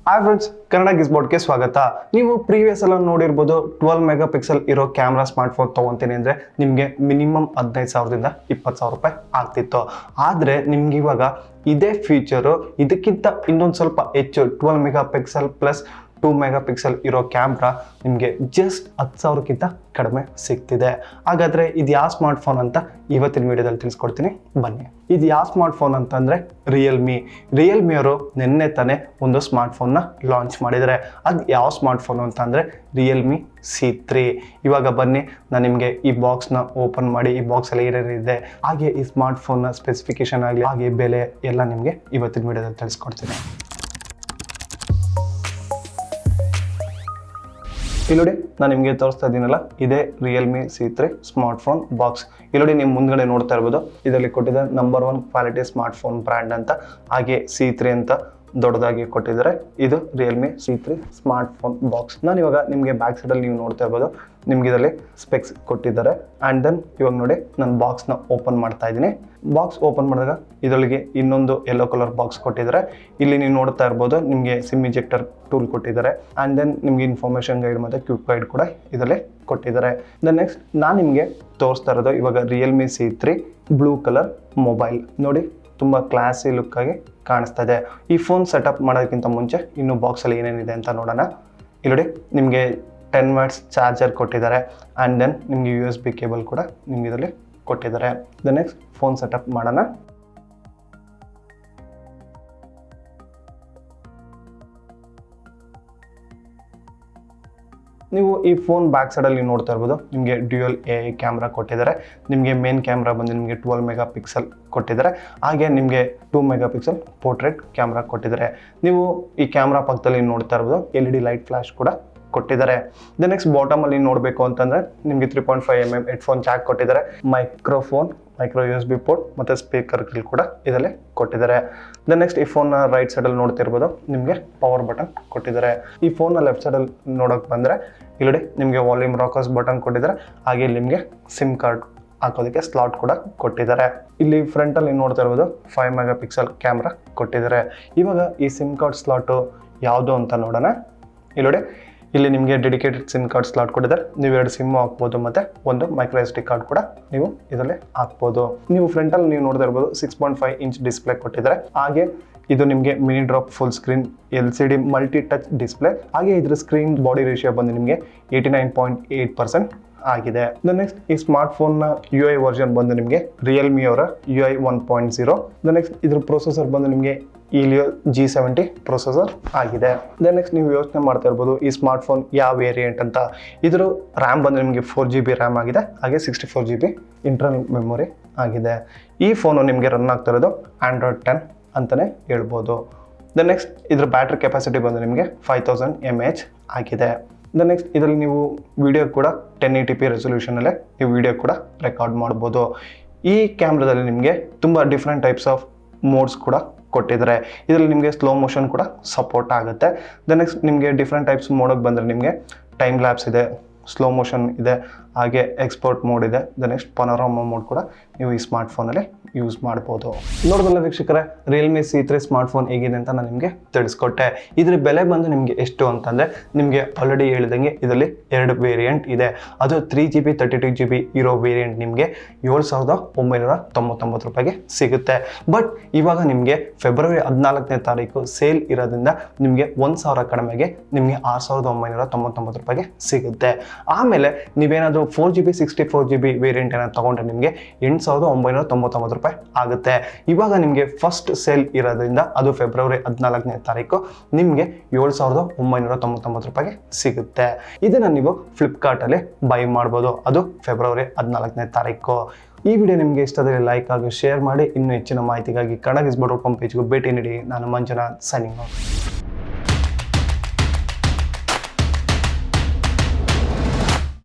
Hi friends, Kannada ಗಿಸ್ಬೋರ್ಡ್ಗೆ ಸ್ವಾಗತ. ನೀವು previous ಎಲ್ಲ ನೋಡಿರ್ಬೋದು 12 ಮೆಗಾ ಪಿಕ್ಸೆಲ್ ಇರೋ ಕ್ಯಾಮ್ರಾ ಸ್ಮಾರ್ಟ್ಫೋನ್ ತೊಗೊತೀನಿ ಅಂದರೆ ನಿಮಗೆ ಮಿನಿಮಮ್ 15,000ದಿಂದ 20,000 ರೂಪಾಯಿ ಆಗ್ತಿತ್ತು. ಆದರೆ ನಿಮ್ಗೆ ಇವಾಗ ಇದೇ ಫೀಚರು ಇದಕ್ಕಿಂತ ಇನ್ನೊಂದು ಸ್ವಲ್ಪ ಹೆಚ್ಚು 12 mega pixel plus 2 mega pixel ಇರೋ ಕ್ಯಾಮ್ರಾ ನಿಮಗೆ ಜಸ್ಟ್ 10,000ಕ್ಕಿಂತ ಕಡಿಮೆ ಸಿಗ್ತಿದೆ. ಹಾಗಾದರೆ ಇದು ಯಾವ ಸ್ಮಾರ್ಟ್ಫೋನ್ ಅಂತ ಇವತ್ತಿನ ವಿಡಿಯೋದಲ್ಲಿ ತಿಳಿಸ್ಕೊಡ್ತೀನಿ, ಬನ್ನಿ. ಇದು ಯಾವ ಸ್ಮಾರ್ಟ್ಫೋನ್ ಅಂತಂದರೆ ರಿಯಲ್ಮಿ ಅವರು ನಿನ್ನೆ ತಾನೇ ಒಂದು ಸ್ಮಾರ್ಟ್ಫೋನ್ನ ಲಾಂಚ್ ಮಾಡಿದ್ದಾರೆ. ಅದು ಯಾವ ಸ್ಮಾರ್ಟ್ಫೋನ್ ಅಂತಂದರೆ ರಿಯಲ್ಮಿ C3. ಇವಾಗ ಬನ್ನಿ, ನಾನು ನಿಮಗೆ ಈ ಬಾಕ್ಸ್ನ ಓಪನ್ ಮಾಡಿ ಈ ಬಾಕ್ಸಲ್ಲಿ ಏನೇನಿದೆ ಹಾಗೆ ಈ ಸ್ಮಾರ್ಟ್ಫೋನ್ನ ಸ್ಪೆಸಿಫಿಕೇಶನ್ ಆಗಲಿ ಹಾಗೆ ಬೆಲೆ ಎಲ್ಲ ನಿಮಗೆ ಇವತ್ತಿನ ವಿಡಿಯೋದಲ್ಲಿ ತಿಳಿಸ್ಕೊಡ್ತೀನಿ. ಇಲ್ಲಿ ನೋಡಿ, ನಾನು ನಿಮಗೆ ತೋರಿಸ್ತಾ ಇದ್ದೀನಲ್ಲ, ಇದೇ ರಿಯಲ್ಮಿ C3 ಸ್ಮಾರ್ಟ್ಫೋನ್ ಬಾಕ್ಸ್. ಇಲ್ಲಿ ನೋಡಿ, ನೀವು ಮುಂದ್ಗಡೆ ನೋಡ್ತಾ ಇರ್ಬೋದು, ಇದರಲ್ಲಿ ಕೊಟ್ಟಿದ್ದಾರೆ ನಂಬರ್ 1 ಕ್ವಾಲಿಟಿ ಸ್ಮಾರ್ಟ್ಫೋನ್ ಬ್ರ್ಯಾಂಡ್ ಅಂತ, ಹಾಗೆ C3 ಅಂತ ದೊಡ್ಡದಾಗಿ ಕೊಟ್ಟಿದ್ದಾರೆ. ಇದು ರಿಯಲ್ಮಿ C3 ಸ್ಮಾರ್ಟ್ಫೋನ್ ಬಾಕ್ಸ್. ನಾನು ಇವಾಗ ನಿಮಗೆ ಬ್ಯಾಕ್ ಸೈಡಲ್ಲಿ ನೀವು ನೋಡ್ತಾ ಇರ್ಬೋದು, ನಿಮ್ಗೆ ಇದರಲ್ಲಿ ಸ್ಪೆಕ್ಸ್ ಕೊಟ್ಟಿದ್ದಾರೆ. ಆ್ಯಂಡ್ ದೆನ್ ಇವಾಗ ನೋಡಿ, ನಾನು ಬಾಕ್ಸ್ನ ಓಪನ್ ಮಾಡ್ತಾ ಇದ್ದೀನಿ. ಬಾಕ್ಸ್ ಓಪನ್ ಮಾಡಿದಾಗ ಇದರೊಳಗೆ ಇನ್ನೊಂದು ಯೆಲ್ಲೋ ಕಲರ್ ಬಾಕ್ಸ್ ಕೊಟ್ಟಿದ್ದಾರೆ. ಇಲ್ಲಿ ನೀವು ನೋಡ್ತಾ ಇರ್ಬೋದು, ನಿಮಗೆ ಸಿಮ್ ಇಜೆಕ್ಟರ್ ಟೂಲ್ ಕೊಟ್ಟಿದ್ದಾರೆ. ಆ್ಯಂಡ್ ದೆನ್ ನಿಮಗೆ ಇನ್ಫಾರ್ಮೇಷನ್ ಗೈಡ್ ಮತ್ತು ಕ್ವಿಕ್ ಗೈಡ್ ಕೂಡ ಇದರಲ್ಲಿ ಕೊಟ್ಟಿದ್ದಾರೆ. ದೆನ್ ನೆಕ್ಸ್ಟ್ ನಾನು ನಿಮಗೆ ತೋರಿಸ್ತಾ ಇರೋದು ಇವಾಗ Realme C3 blue colour mobile. ನೋಡಿ, ತುಂಬ ಕ್ಲಾಸಿ ಲುಕ್ಕಾಗಿ ಕಾಣಿಸ್ತಾ ಇದೆ. ಈ ಫೋನ್ ಸೆಟಪ್ ಮಾಡೋದಕ್ಕಿಂತ ಮುಂಚೆ ಇನ್ನು ಬಾಕ್ಸಲ್ಲಿ ಏನೇನಿದೆ ಅಂತ ನೋಡೋಣ. ಇಲ್ಲಿ ನೋಡಿ, ನಿಮಗೆ 10 ವಾಟ್ಸ್ ಚಾರ್ಜರ್ ಕೊಟ್ಟಿದ್ದಾರೆ. ಆ್ಯಂಡ್ ದೆನ್ ನಿಮಗೆ USB ಕೇಬಲ್ ಕೂಡ ನಿಮ್ಗೆ ಇದರಲ್ಲಿ ಕೊಟ್ಟಿದ್ದಾರೆ. ದ ನೆಕ್ಸ್ಟ್ ಫೋನ್ ಸೆಟಪ್ ಮಾಡೋಣ. ನೀವು ಈ ಫೋನ್ ಬ್ಯಾಕ್ ಸೈಡಲ್ಲಿ ನೋಡ್ತಾ ಇರ್ಬೋದು, ನಿಮಗೆ ಡ್ಯೂಯಲ್ AI ಕ್ಯಾಮ್ರಾ ಕೊಟ್ಟಿದ್ದಾರೆ. ನಿಮಗೆ ಮೇನ್ ಕ್ಯಾಮ್ರಾ ಬಂದು ನಿಮಗೆ 12 ಮೆಗಾ ಪಿಕ್ಸೆಲ್ ಕೊಟ್ಟಿದ್ದಾರೆ. ಹಾಗೆ ನಿಮಗೆ 2 ಮೆಗಾ ಪಿಕ್ಸೆಲ್ ಪೋರ್ಟ್ರೇಟ್ ಕ್ಯಾಮ್ರಾ ಕೊಟ್ಟಿದ್ದಾರೆ. ನೀವು ಈ ಕ್ಯಾಮ್ರಾ ಪಕ್ಕದಲ್ಲಿ ನೋಡ್ತಾ ಇರ್ಬೋದು, LED ಲೈಟ್ ಫ್ಲಾಶ್ ಕೂಡ ಕೊಟ್ಟಿದ್ದಾರೆ. ದ ನೆಕ್ಸ್ಟ್ ಬಾಟಮಲ್ಲಿ ನೋಡಬೇಕು ಅಂತಂದರೆ ನಿಮಗೆ 3.5mm ಹೆಡ್ಫೋನ್ ಜಾಕ್ ಕೊಟ್ಟಿದ್ದಾರೆ. ಮೈಕ್ರೋ USB ಪೋರ್ಟ್ ಮತ್ತು ಸ್ಪೀಕರ್ಗಳು ಕೂಡ ಇದರಲ್ಲಿ ಕೊಟ್ಟಿದ್ದಾರೆ. ದ ನೆಕ್ಸ್ಟ್ ಈ ಫೋನ್ನ ರೈಟ್ ಸೈಡಲ್ಲಿ ನೋಡ್ತಿರ್ಬೋದು, ನಿಮಗೆ ಪವರ್ ಬಟನ್ ಕೊಟ್ಟಿದ್ದಾರೆ. ಈ ಫೋನ್ನ ಲೆಫ್ಟ್ ಸೈಡಲ್ಲಿ ನೋಡೋಕೆ ಬಂದರೆ ಇಲ್ಲಿ ನಿಮಗೆ ವಾಲ್ಯೂಮ್ ರಾಕರ್ಸ್ ಬಟನ್ ಕೊಟ್ಟಿದ್ದಾರೆ. ಹಾಗೆ ನಿಮಗೆ ಸಿಮ್ ಕಾರ್ಡ್ ಹಾಕೋದಕ್ಕೆ ಸ್ಲಾಟ್ ಕೂಡ ಕೊಟ್ಟಿದ್ದಾರೆ. ಇಲ್ಲಿ ಫ್ರಂಟಲ್ಲಿ ನೋಡ್ತಾ ಇರ್ಬೋದು 5 ಮೆಗಾ ಪಿಕ್ಸೆಲ್ ಕ್ಯಾಮ್ರಾ ಕೊಟ್ಟಿದ್ದಾರೆ. ಇವಾಗ ಈ ಸಿಮ್ ಕಾರ್ಡ್ ಸ್ಲಾಟು ಯಾವುದು ಅಂತ ನೋಡೋಣ. ಇಲ್ಲಿ ನಿಮಗೆ ಡೆಡಿಕೇಟೆಡ್ ಸಿಮ್ ಕಾರ್ಡ್ ಸ್ಲಾಟ್ ಕೊಟ್ಟಿದ್ದಾರೆ. ನೀವು 2 ಸಿಮ್ ಹಾಕ್ಬೋದು ಮತ್ತು ಒಂದು ಮೈಕ್ರೋ SD ಕಾರ್ಡ್ ಕೂಡ ನೀವು ಇದರಲ್ಲಿ ಹಾಕ್ಬೋದು. ನೀವು ಫ್ರಂಟಲ್ಲಿ ನೀವು ನೋಡ್ತಾ ಇರ್ಬೋದು 6.5 ಇಂಚ್ ಡಿಸ್ಪ್ಲೇ ಕೊಟ್ಟಿದ್ದಾರೆ. ಹಾಗೆ ಇದು ನಿಮಗೆ mini drop full screen LCD multi touch display. ಹಾಗೆ ಇದರ ಸ್ಕ್ರೀನ್ ಬಾಡಿ ರೇಷಿಯೋ ಬಂದು ನಿಮಗೆ 89.8% ಆಗಿದೆ. ದ ನೆಕ್ಸ್ಟ್ ಈ ಸ್ಮಾರ್ಟ್ಫೋನ್ನ UI ವರ್ಷನ್ ಬಂದು ನಿಮಗೆ ರಿಯಲ್ಮಿ ಅವರ UI 1.0. ದ ನೆಕ್ಸ್ಟ್ ಇದ್ರ ಪ್ರೊಸೆಸರ್ ಬಂದು ನಿಮಗೆ Helio G70 ಪ್ರೊಸೆಸರ್ ಆಗಿದೆ. ದೆನ್ ನೆಕ್ಸ್ಟ್ ನೀವು ಯೋಚನೆ ಮಾಡ್ತಾ ಇರ್ಬೋದು, ಈ ಸ್ಮಾರ್ಟ್ಫೋನ್ ಯಾವ ವೇರಿಯಂಟ್ ಅಂತ. ಇದ್ರ ರ್ಯಾಮ್ ಬಂದು ನಿಮಗೆ 4GB ರ್ಯಾಮ್ ಆಗಿದೆ. ಹಾಗೆ 64GB ಇಂಟರ್ನಲ್ ಮೆಮೊರಿ ಆಗಿದೆ. ಈ ಫೋನು ನಿಮಗೆ ರನ್ ಆಗ್ತಾ ಇರೋದು Android 10 ಅಂತಲೇ ಹೇಳ್ಬೋದು. ದೆನ್ ನೆಕ್ಸ್ಟ್ ಇದ್ರ ಬ್ಯಾಟ್ರಿ ಕೆಪಾಸಿಟಿ ಬಂದು ನಿಮಗೆ 5000 mAh ಆಗಿದೆ. ದೆನ್ ನೆಕ್ಸ್ಟ್ ಇದರಲ್ಲಿ ನೀವು ವಿಡಿಯೋ ಕೂಡ 1080p ರೆಸೊಲ್ಯೂಷನಲ್ಲೇ ನೀವು ವಿಡಿಯೋ ಕೂಡ ರೆಕಾರ್ಡ್ ಮಾಡ್ಬೋದು. ಈ ಕ್ಯಾಮ್ರಾದಲ್ಲಿ ನಿಮಗೆ ತುಂಬ ಡಿಫ್ರೆಂಟ್ ಟೈಪ್ಸ್ ಆಫ್ ಮೋಡ್ಸ್ ಕೂಡ ಕೊಟ್ಟಿದ್ದಾರೆ. ಇದರಲ್ಲಿ ನಿಮಗೆ ಸ್ಲೋ ಮೋಷನ್ ಕೂಡ ಸಪೋರ್ಟ್ ಆಗುತ್ತೆ. ದೆನ್ ನೆಕ್ಸ್ಟ್ ನಿಮಗೆ ಡಿಫ್ರೆಂಟ್ ಟೈಪ್ಸ್ ಮೋಡೋಕ್ಕೆ ಬಂದರೆ ನಿಮಗೆ ಟೈಮ್ ಲ್ಯಾಪ್ಸ್ ಇದೆ, ಸ್ಲೋ ಮೋಷನ್ ಇದೆ, ಹಾಗೆ ಎಕ್ಸ್ಪೋರ್ಟ್ ಮೋಡ್ ಇದೆ. ದ ನೆಕ್ಸ್ಟ್ ಪನೋರಾಮಾ ಮೋಡ್ ಕೂಡ ನೀವು ಈ ಸ್ಮಾರ್ಟ್ಫೋನಲ್ಲಿ ಯೂಸ್ ಮಾಡ್ಬೋದು. ನೋಡೋದಲ್ಲ ವೀಕ್ಷಕರೇ, ರಿಯಲ್ಮಿ C3 ಸ್ಮಾರ್ಟ್ಫೋನ್ ಹೇಗಿದೆ ಅಂತ ನಾನು ನಿಮಗೆ ತಿಳಿಸ್ಕೊಟ್ಟೆ. ಇದ್ರ ಬೆಲೆ ಬಂದು ನಿಮಗೆ ಎಷ್ಟು ಅಂತಂದರೆ, ನಿಮಗೆ ಆಲ್ರೆಡಿ ಹೇಳಿದಂಗೆ ಇದರಲ್ಲಿ 2 ವೇರಿಯಂಟ್ ಇದೆ. ಅದು 3GB 32GB ಇರೋ ವೇರಿಯಂಟ್ ನಿಮಗೆ 7,999 ರೂಪಾಯಿಗೆ ಸಿಗುತ್ತೆ. ಬಟ್ ಇವಾಗ ನಿಮಗೆ ಫೆಬ್ರವರಿ 14ನೇ ತಾರೀಕು ಸೇಲ್ ಇರೋದ್ರಿಂದ ನಿಮಗೆ 1,000 ಕಡಿಮೆಗೆ ನಿಮಗೆ 6,999 ರೂಪಾಯಿಗೆ ಸಿಗುತ್ತೆ. ಆಮೇಲೆ ನೀವೇನಾದರೂ 4GB 64GB ವೇರಿಯಂಟ್ ಏನಾದ್ರು ತಗೊಂಡ್ರೆ ನಿಮಗೆ 8,999 ರೂಪಾಯಿ ಆಗುತ್ತೆ. ಇವಾಗ ನಿಮಗೆ ಫಸ್ಟ್ ಸೇಲ್ ಇರೋದ್ರಿಂದ ಅದು ಫೆಬ್ರವರಿ 14ನೇ ತಾರೀಕು ನಿಮಗೆ 7,999 ರೂಪಾಯಿಗೆ ಸಿಗುತ್ತೆ. ಇದನ್ನು ನೀವು ಫ್ಲಿಪ್ಕಾರ್ಟಲ್ಲಿ ಬೈ ಮಾಡ್ಬೋದು. ಅದು ಫೆಬ್ರವರಿ 14ನೇ ತಾರೀಕು. ಈ ವಿಡಿಯೋ ನಿಮಗೆ ಇಷ್ಟದಲ್ಲಿ ಲೈಕ್ ಆಗಿ ಶೇರ್ ಮಾಡಿ. ಇನ್ನೂ ಹೆಚ್ಚಿನ ಮಾಹಿತಿಗಾಗಿ ಕನ್ನಡ ಗಿಸ್ಬೋರ್ಡ್.com ಪೇಜ್ಗೂ ಭೇಟಿ ನೀಡಿ. ನಾನು ಮಂಜುನಾಥ್, ಸೈನಿಂಗ್ ಔಟ್.